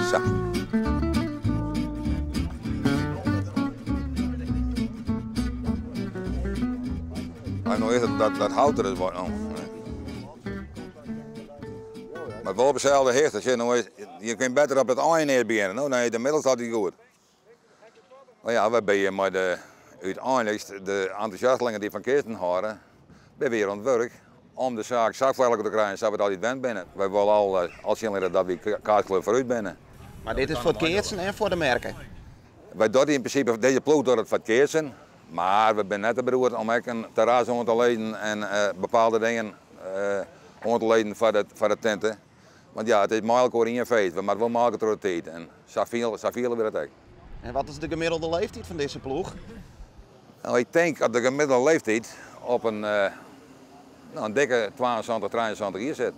Zo. Maar nou is het dat hout er is wat. Oh, nee. Maar wel op dezelfde hecht. Als je, nou is, je kunt beter op het einde beginnen. Nou, dan is de middel staat goed. Maar ja, we zijn maar uiteindelijk de enthousiastelingen die van Kirsten houden, ben weer aan het werk om de zaak zakelijk te krijgen, zodat we dat niet wend binnen. Wij willen al als jullie dat we kaartkleur vooruit binnen. Maar dit is voor het Kirsten en voor de merken? Wij doen in principe deze ploeg door het voor het Kirsten, maar we zijn net te beroerd om ook een terras om te leiden en bepaalde dingen om te leiden voor de tenten. Want ja, het is makkelijk hoor in je feest, maar het wel makkelijk door de tijd en zo vielen we dat ook. En wat is de gemiddelde leeftijd van deze ploeg? Nou, ik denk dat de gemiddelde leeftijd op een dikke 22, 23 jaar zit.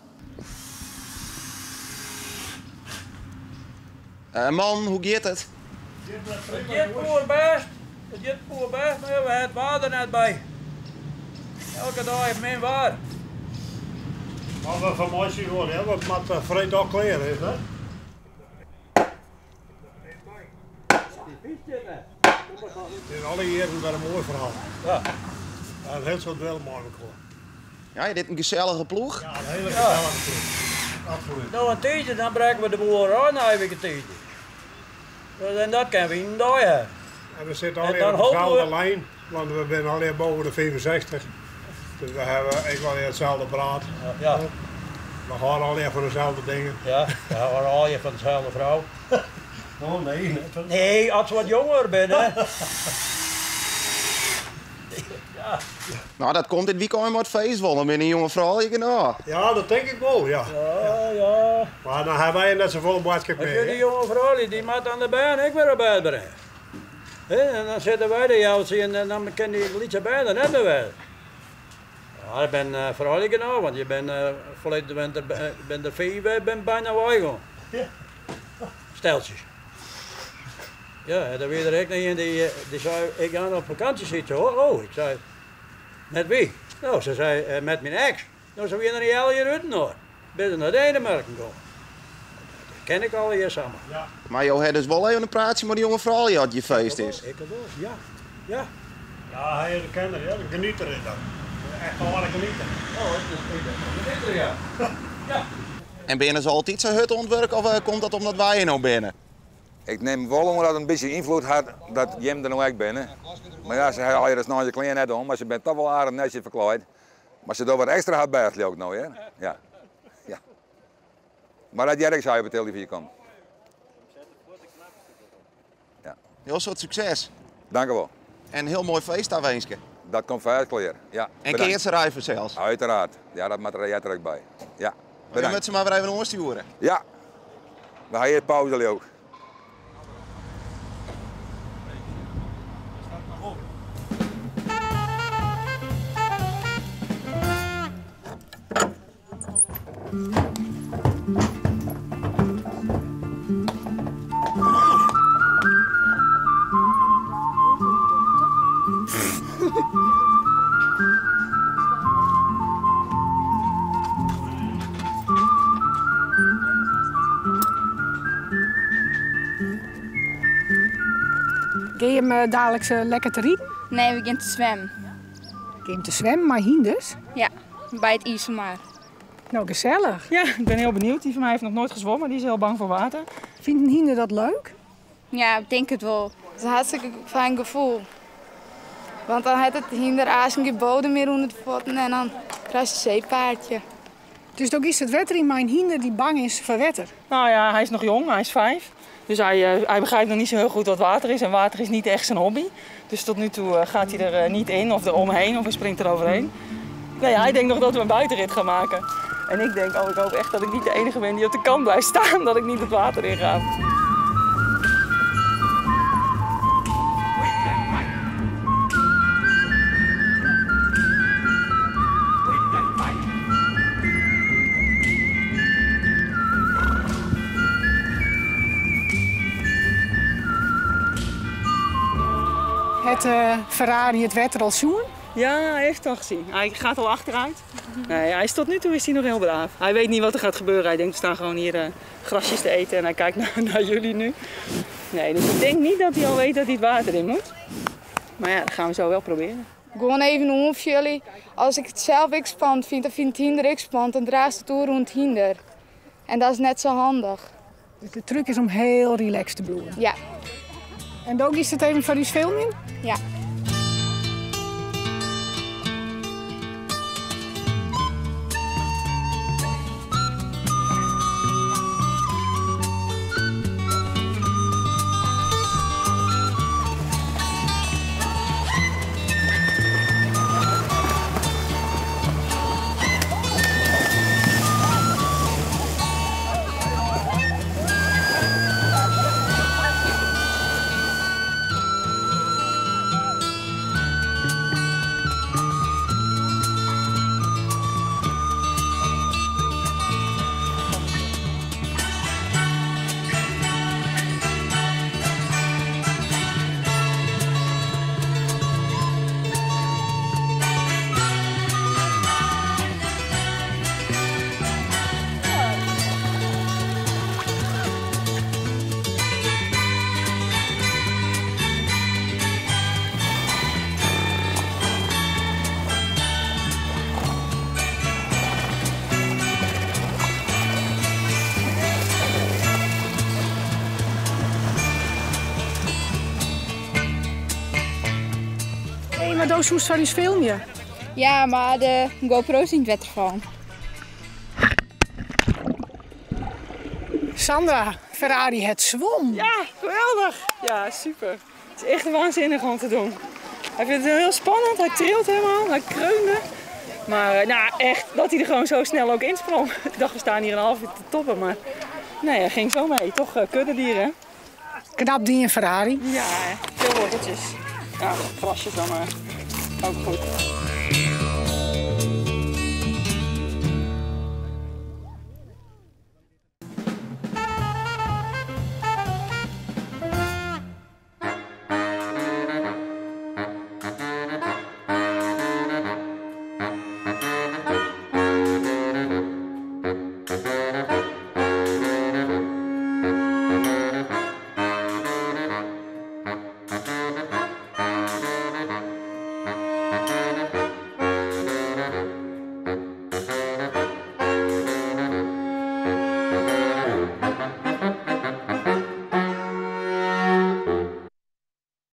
Man, hoe gaat het? Het gaat voor best. Het gaat voor best, maar we hebben het water net bij. Elke dag heeft men water. Maar we van mij zien gewoon, hè, wat met vrijdag kleren is, hè? In alle jaren wel een mooi verhaal. Ja. En heel zo wel mogelijk hoor. Ja, je dit een gezellige ploeg? Ja, een hele gezellige ploeg. Absoluut. Nou, een tijdje, dan breken we de boer aan, dan heb ik een tijdje. En dat kunnen we niet doen. En we zitten alleen dan op dezelfde hopen we- lijn, want we zijn alleen boven de 65. Dus we hebben alleen hetzelfde braad. Ja, We gaan alleen voor dezelfde dingen. ja, we houden al je van dezelfde vrouw. Oh nee. Nee, als we wat jonger zijn, hè. Nou, dat komt dit weekend maar het feest wel. Dan ben je een jonge vrouw, je nou. Ja, dat denk ik wel, ja. Ja, ja. Maar dan hebben wij net zoveel boodschap Als mee. jullie hè. jonge vrouw, die moet aan de baan, ik weer erbij brengen. En dan zitten wij de jouwtje en dan kan die liedje bij, dan hebben wij. Ja, ik ben vrolijk nou, want je bent volledig bent er 4, bent bijna weigel. Steltjes. Ja, dan weer er ook nog een die zei, ik ga op vakantie zitten hoor. Oh, ik zei, met wie? Nou, ze zei, met mijn ex. Nou, ze weer naar die hele rutten hoor. Ben naar Denemarken komen. Dat ken ik al hier samen. Ja. Maar joh, het is wel even een praatje met die jonge vrouw die had je feest is. Ik wel, ja. Ja. Ja, hij is een kenner, ja. Een genieter is dat. Echt wel wat een genieter. Oh, het is ja. Ja. En ben je dus altijd zo'n hut ontwerpen of komt dat omdat wij hier nou binnen? Ik neem wel omdat het een beetje invloed had dat Jim er nou ook binnen. Maar ja, ze had je dus nog je klein net om, maar ze bent toch wel aardig netjes verkleed. Maar ze doet wat extra hard bij ook nou, hè? Ja. Ja. Maar dat jij zou je op de televisie komt. Ja. Heel soort succes. Dank u wel. En een heel mooi feest daar wensje. Dat komt vast klaar. Ja. En Bedankt. keertse rijven zelfs. Uiteraard. Ja, dat maakt er jij er ook bij. Ja. Je Bedankt. moet ze maar weer even oorsturen. Ja. We gaan hier pauze, ook. Ga je hem dadelijk lekker te rieten? Nee, we gaan te zwemmen. Ga je hem te zwemmen, maar hinders? Ja, bij het IJsselmaar. Nou, gezellig. Ja, ik ben heel benieuwd. Die van mij heeft nog nooit gezwommen. Die is heel bang voor water. Vindt een hinder dat leuk? Ja, ik denk het wel. Het is een hartstikke fijn gevoel. Want dan heeft het hinder geen bodem meer onder de voeten en dan krijg je een zeepaardje. Dus ook is het wetter in mijn hinder die bang is voor wetter. Nou ja, hij is nog jong. Hij is 5. Dus hij begrijpt nog niet zo heel goed wat water is. En water is niet echt zijn hobby. Dus tot nu toe gaat hij er niet in of er omheen of hij springt er overheen. Nou ja, hij denkt nog dat we een buitenrit gaan maken. En ik denk, ik hoop echt dat ik niet de enige ben die op de kant blijft staan. Dat ik niet het water in ga. Het Ferrari het wetter al zoen. Ja, hij heeft het al gezien. Hij gaat al achteruit. Nee, hij is tot nu toe is hij nog heel braaf. Hij weet niet wat er gaat gebeuren. Hij denkt, we staan gewoon hier grasjes te eten en hij kijkt naar jullie nu. Nee, dus ik denk niet dat hij al weet dat hij het water in moet. Maar ja, dat gaan we zo wel proberen. Gewoon even om voor jullie. Als ik het zelf ik spannend vind, dan vindt hinder ik spannend. Dan draait het door rond hinder. En dat is net zo handig. Dus de truc is om heel relaxed te bloeien. Ja. En ook is het even voor die filmen? Ja. Maar doos moest van die filmen. Ja, maar de GoPro is niet wet ervan. Sandra, Ferrari het zwom. Ja, geweldig. Ja, super. Het is echt waanzinnig om te doen. Hij vindt het heel spannend, hij trilt helemaal, hij kreunde. Maar nou, echt, dat hij er gewoon zo snel ook insprong. Ik dacht, we staan hier een half uur te toppen, maar nee, hij ging zo mee. Toch kuddedieren. Knap die een Ferrari. Ja, veel worteltjes. Ja, grasjes dan maar. Ook goed.